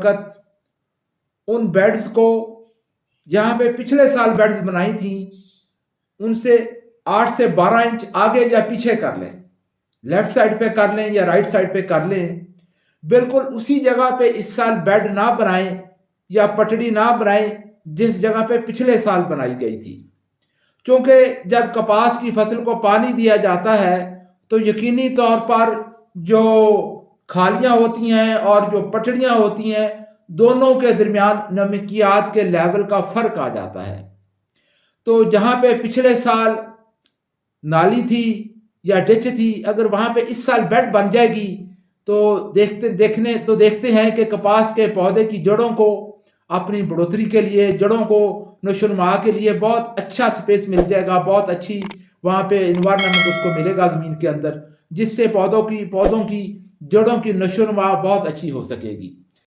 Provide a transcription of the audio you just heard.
वक्त उन बेड्स को, जहाँ पे पिछले साल बेड्स बनाई थी, उनसे 8 से 12 इंच आगे या पीछे कर लें, लेफ्ट साइड पे कर लें या राइट साइड पे कर लें। बिल्कुल उसी जगह पे इस साल बेड ना बनाएं या पटड़ी ना बनाएं जिस जगह पे पिछले साल बनाई गई थी, क्योंकि जब कपास की फसल को पानी दिया जाता है तो यकीनी तौर पर जो खालियां होती हैं और जो पटड़ियां होती हैं, दोनों के दरमियान नमकियात के लेवल का फर्क आ जाता है। तो जहां पे पिछले साल नाली थी या डिच थी, अगर वहां पे इस साल बेड बन जाएगी तो देखते हैं कि कपास के पौधे की जड़ों को अपनी बढ़ोतरी के लिए, जड़ों को नशोनुमा के लिए बहुत अच्छा स्पेस मिल जाएगा, बहुत अच्छी वहाँ पे इन्वायरमेंट उसको मिलेगा ज़मीन के अंदर, जिससे पौधों की जड़ों की नशोनुमा बहुत अच्छी हो सकेगी।